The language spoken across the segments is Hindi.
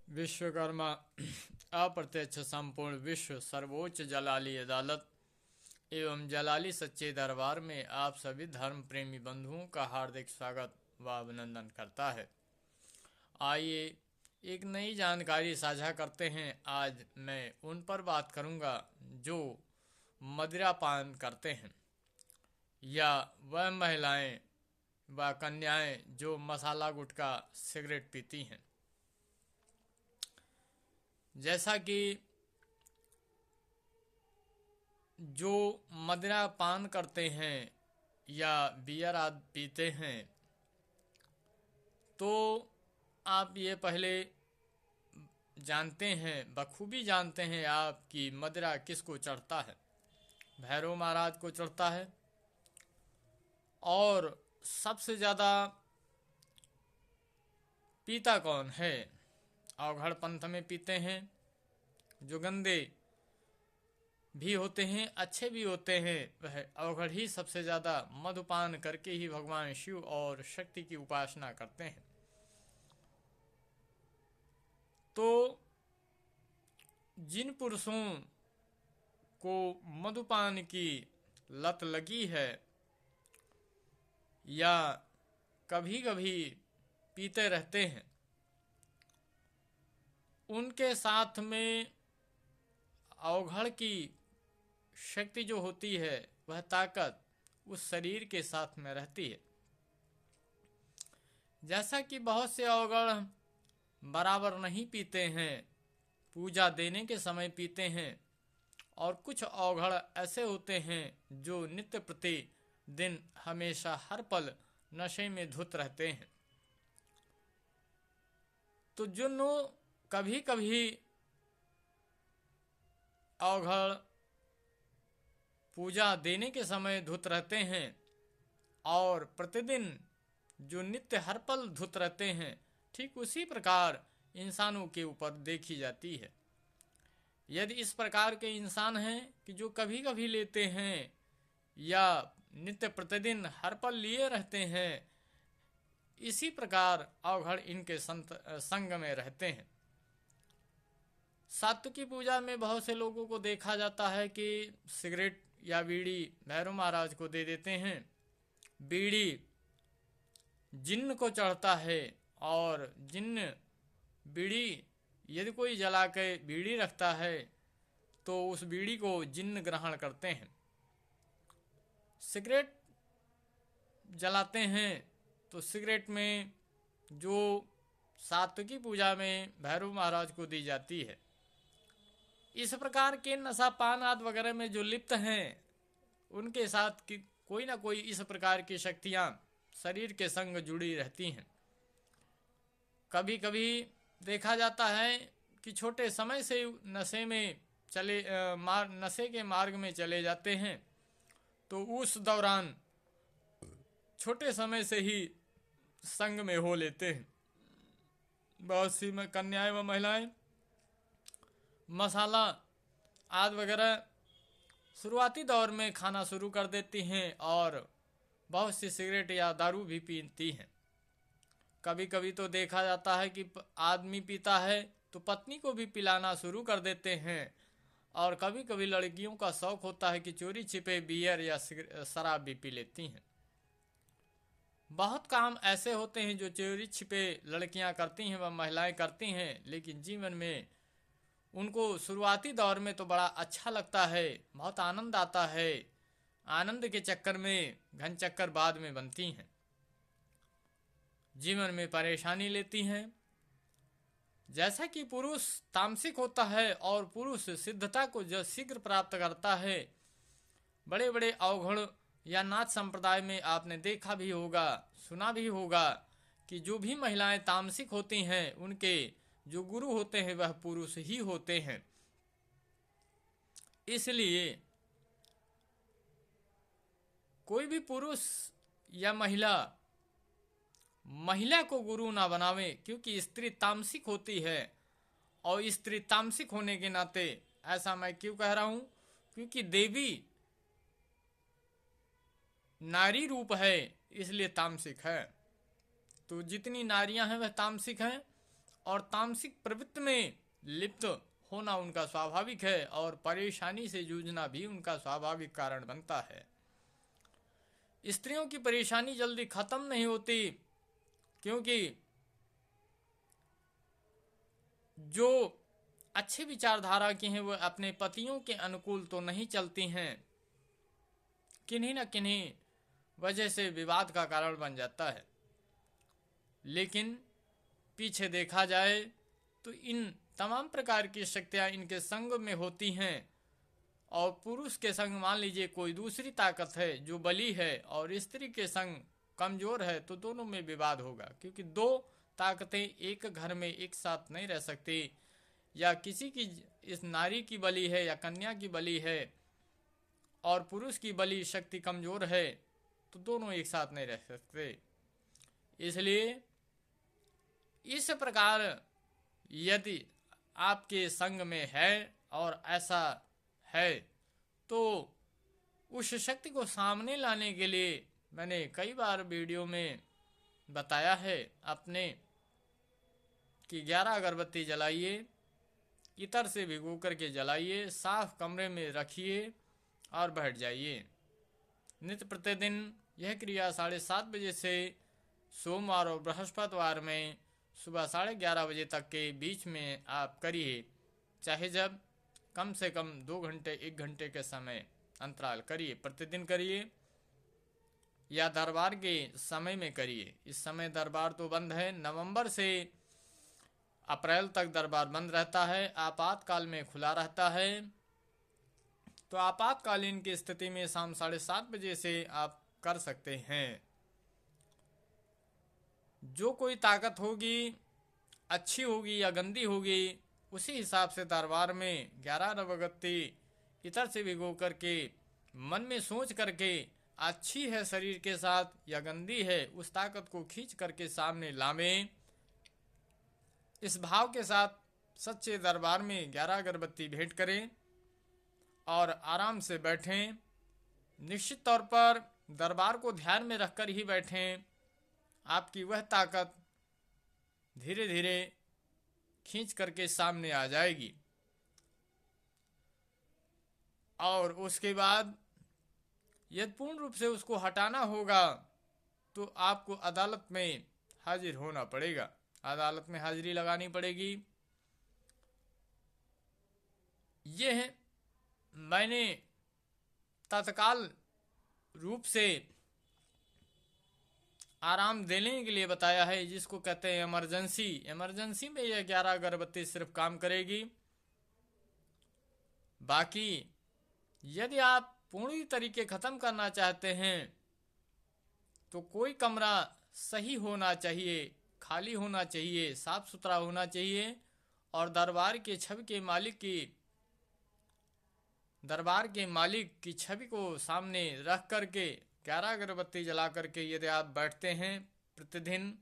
विश्वकर्मा अप्रत्यक्ष संपूर्ण विश्व सर्वोच्च जलाली अदालत एवं जलाली सच्चे दरबार में आप सभी धर्म प्रेमी बंधुओं का हार्दिक स्वागत व अभिनंदन करता है। आइए एक नई जानकारी साझा करते हैं। आज मैं उन पर बात करूंगा जो मदिरा पान करते हैं या वह महिलाएं व कन्याएं जो मसाला गुटखा सिगरेट पीती हैं। जैसा कि जो मदिरा पान करते हैं या बियर आदि पीते हैं, तो आप ये पहले जानते हैं, बखूबी जानते हैं आप कि मदिरा किसको चढ़ता है। भैरव महाराज को चढ़ता है और सबसे ज़्यादा पीता कौन है? अवघड़ पंथ में पीते हैं, जो गंदे भी होते हैं, अच्छे भी होते हैं। वह अवघड़ ही सबसे ज़्यादा मधुपान करके ही भगवान शिव और शक्ति की उपासना करते हैं। तो जिन पुरुषों को मधुपान की लत लगी है या कभी कभी पीते रहते हैं, उनके साथ में अवघड़ की शक्ति जो होती है, वह ताकत उस शरीर के साथ में रहती है। जैसा कि बहुत से अवघड़ बराबर नहीं पीते हैं, पूजा देने के समय पीते हैं, और कुछ अवघड़ ऐसे होते हैं जो नित्य प्रति दिन हमेशा हर पल नशे में धुत रहते हैं। तो जो कभी कभी अवघड़ पूजा देने के समय धुत रहते हैं और प्रतिदिन जो नित्य हर पल धुत रहते हैं, ठीक उसी प्रकार इंसानों के ऊपर देखी जाती है। यदि इस प्रकार के इंसान हैं कि जो कभी कभी लेते हैं या नित्य प्रतिदिन हर पल लिए रहते हैं, इसी प्रकार अवघड़ इनके संग में रहते हैं। सात्विकी पूजा में बहुत से लोगों को देखा जाता है कि सिगरेट या बीड़ी भैरव महाराज को दे देते हैं। बीड़ी जिन्न को चढ़ता है और जिन्न बीड़ी यदि कोई जला के बीड़ी रखता है तो उस बीड़ी को जिन्न ग्रहण करते हैं। सिगरेट जलाते हैं तो सिगरेट में जो सात्विकी पूजा में भैरव महाराज को दी जाती है, इस प्रकार के नशा पान आदि वगैरह में जो लिप्त हैं, उनके साथ की कोई ना कोई इस प्रकार की शक्तियां शरीर के संग जुड़ी रहती हैं। कभी कभी देखा जाता है कि छोटे समय से नशे में नशे के मार्ग में चले जाते हैं, तो उस दौरान छोटे समय से ही संग में हो लेते हैं। बहुत सी कन्याएं व महिलाएं मसाला आदि वगैरह शुरुआती दौर में खाना शुरू कर देती हैं और बहुत सी सिगरेट या दारू भी पीती हैं। कभी कभी तो देखा जाता है कि आदमी पीता है तो पत्नी को भी पिलाना शुरू कर देते हैं, और कभी कभी लड़कियों का शौक होता है कि चोरी छिपे बियर या शराब भी पी लेती हैं। बहुत काम ऐसे होते हैं जो चोरी छिपे लड़कियां करती हैं व महिलाएं करती हैं, लेकिन जीवन में उनको शुरुआती दौर में तो बड़ा अच्छा लगता है, बहुत आनंद आता है। आनंद के चक्कर में घन चक्कर बाद में बनती हैं, जीवन में परेशानी लेती हैं। जैसा कि पुरुष तामसिक होता है और पुरुष सिद्धता को जो शीघ्र प्राप्त करता है, बड़े बड़े अवघड़ या नाथ संप्रदाय में आपने देखा भी होगा, सुना भी होगा कि जो भी महिलाएं तामसिक होती हैं, उनके जो गुरु होते हैं वह पुरुष ही होते हैं। इसलिए कोई भी पुरुष या महिला को गुरु ना बनावे, क्योंकि स्त्री तामसिक होती है। और स्त्री तामसिक होने के नाते, ऐसा मैं क्यों कह रहा हूं, क्योंकि देवी नारी रूप है, इसलिए तामसिक है। तो जितनी नारियां हैं वह तामसिक हैं और तामसिक प्रवृत्ति में लिप्त होना उनका स्वाभाविक है और परेशानी से जूझना भी उनका स्वाभाविक कारण बनता है। स्त्रियों की परेशानी जल्दी खत्म नहीं होती, क्योंकि जो अच्छे विचारधारा की हैं वो अपने पतियों के अनुकूल तो नहीं चलती हैं, किन्हीं न किन्हीं वजह से विवाद का कारण बन जाता है। लेकिन पीछे देखा जाए तो इन तमाम प्रकार की शक्तियां इनके संग में होती हैं, और पुरुष के संग मान लीजिए कोई दूसरी ताकत है जो बली है और स्त्री के संग कमजोर है, तो दोनों में विवाद होगा, क्योंकि दो ताकतें एक घर में एक साथ नहीं रह सकती। या किसी की इस नारी की बली है या कन्या की बली है और पुरुष की बली शक्ति कमजोर है, तो दोनों एक साथ नहीं रह सकते। इसलिए इस प्रकार यदि आपके संग में है और ऐसा है, तो उस शक्ति को सामने लाने के लिए मैंने कई बार वीडियो में बताया है अपने कि 11 अगरबत्ती जलाइए, इतर से भिगो करके जलाइए, साफ कमरे में रखिए और बैठ जाइए। नित्य प्रतिदिन यह क्रिया 7:30 बजे से सोमवार और बृहस्पतिवार में सुबह 11:30 बजे तक के बीच में आप करिए। चाहे जब कम से कम 2 घंटे 1 घंटे के समय अंतराल करिए, प्रतिदिन करिए या दरबार के समय में करिए। इस समय दरबार तो बंद है, नवंबर से अप्रैल तक दरबार बंद रहता है, आपातकाल में खुला रहता है। तो आपातकालीन की स्थिति में शाम 7:30 बजे से आप कर सकते हैं। जो कोई ताकत होगी, अच्छी होगी या गंदी होगी, उसी हिसाब से दरबार में 11 अगरबत्ती इतर से भिगो करके मन में सोच करके अच्छी है शरीर के साथ या गंदी है, उस ताकत को खींच करके सामने लावें। इस भाव के साथ सच्चे दरबार में 11 अगरबत्ती भेंट करें और आराम से बैठें। निश्चित तौर पर दरबार को ध्यान में रखकर ही बैठें। आपकी वह ताकत धीरे धीरे खींच करके सामने आ जाएगी। और उसके बाद यदि पूर्ण रूप से उसको हटाना होगा तो आपको अदालत में हाजिर होना पड़ेगा, अदालत में हाजिरी लगानी पड़ेगी। यह मैंने तत्काल रूप से आराम देने के लिए बताया है, जिसको कहते हैं इमरजेंसी। इमरजेंसी में यह 11 अगरबत्ती सिर्फ काम करेगी। बाकी यदि आप पूरी तरीके खत्म करना चाहते हैं तो कोई कमरा सही होना चाहिए, खाली होना चाहिए, साफ सुथरा होना चाहिए, और दरबार के मालिक की छवि को सामने रख करके 11 अगरबत्ती जला करके यदि आप बैठते हैं प्रतिदिन,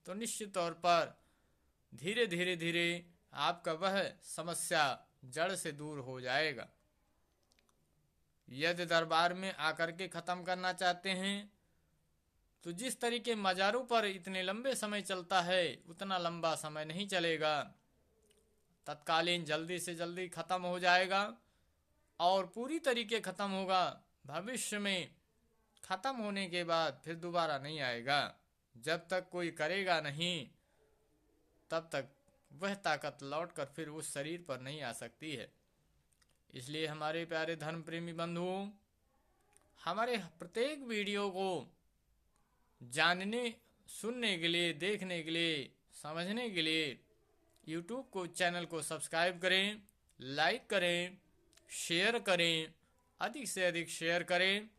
तो निश्चित तौर पर धीरे धीरे धीरे आपका वह समस्या जड़ से दूर हो जाएगा। यदि दरबार में आकर के खत्म करना चाहते हैं तो जिस तरीके मजारों पर इतने लंबे समय चलता है उतना लंबा समय नहीं चलेगा। तत्कालीन जल्दी से जल्दी खत्म हो जाएगा और पूरी तरीके खत्म होगा। भविष्य में खत्म होने के बाद फिर दोबारा नहीं आएगा। जब तक कोई करेगा नहीं तब तक वह ताकत लौटकर फिर उस शरीर पर नहीं आ सकती है। इसलिए हमारे प्यारे धर्म प्रेमी बंधुओं, हमारे प्रत्येक वीडियो को जानने सुनने के लिए, देखने के लिए, समझने के लिए YouTube को चैनल को सब्सक्राइब करें, लाइक करें, शेयर करें, अधिक से अधिक शेयर करें,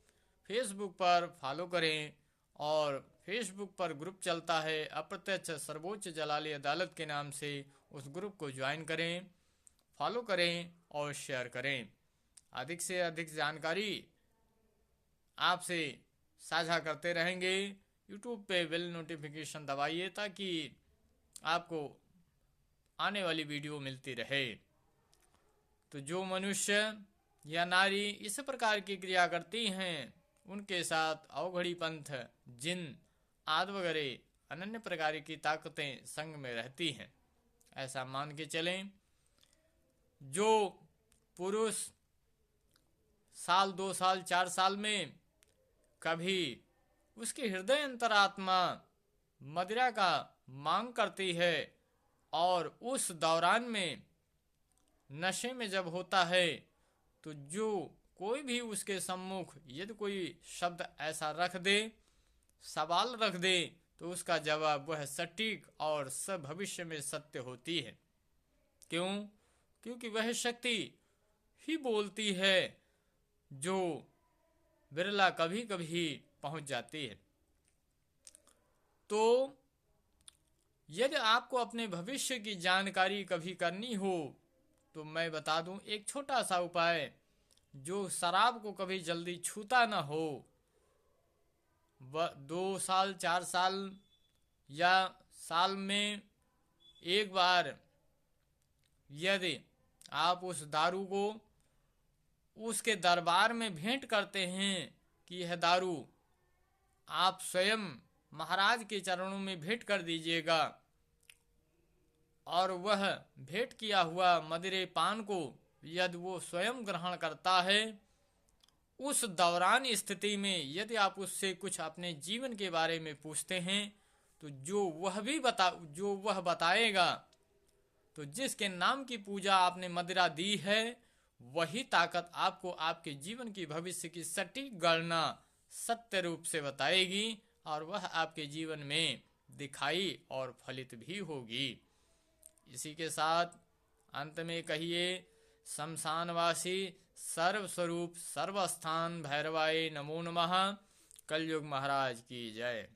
फेसबुक पर फॉलो करें, और फेसबुक पर ग्रुप चलता है अप्रत्यक्ष सर्वोच्च जलाली अदालत के नाम से, उस ग्रुप को ज्वाइन करें, फॉलो करें और शेयर करें। अधिक से अधिक जानकारी आपसे साझा करते रहेंगे। यूट्यूब पे बेल नोटिफिकेशन दबाइए ताकि आपको आने वाली वीडियो मिलती रहे। तो जो मनुष्य या नारी इस प्रकार की क्रिया करती हैं उनके साथ अवघड़ी पंथ, जिन आदि वगैरह अनन्य प्रकार की ताकतें संग में रहती हैं। ऐसा मान के चलें। जो पुरुष साल 2 साल 4 साल में कभी उसकी हृदय अंतरात्मा मदिरा का मांग करती है और उस दौरान में नशे में जब होता है तो जो कोई भी उसके सम्मुख यदि कोई शब्द ऐसा रख दे, सवाल रख दे, तो उसका जवाब वह सटीक और सब भविष्य में सत्य होती है। क्यों? क्योंकि वह शक्ति ही बोलती है जो बिरला कभी कभी पहुंच जाती है। तो यदि आपको अपने भविष्य की जानकारी कभी करनी हो तो मैं बता दूं एक छोटा सा उपाय, जो शराब को कभी जल्दी छूता ना हो, 2 साल 4 साल या साल में एक बार यदि आप उस दारू को उसके दरबार में भेंट करते हैं कि यह दारू आप स्वयं महाराज के चरणों में भेंट कर दीजिएगा, और वह भेंट किया हुआ मदिरे पान को यदि वो स्वयं ग्रहण करता है, उस दौरान स्थिति में यदि आप उससे कुछ अपने जीवन के बारे में पूछते हैं तो जो वह बताएगा, तो जिसके नाम की पूजा आपने मदिरा दी है वही ताकत आपको आपके जीवन की भविष्य की सटीक गणना सत्य रूप से बताएगी और वह आपके जीवन में दिखाई और फलित भी होगी। इसी के साथ अंत में कहिए, शमशानवासी सर्वस्वरूप सर्वस्थान भैरवाय नमो नमः। कलयुग महाराज की जय।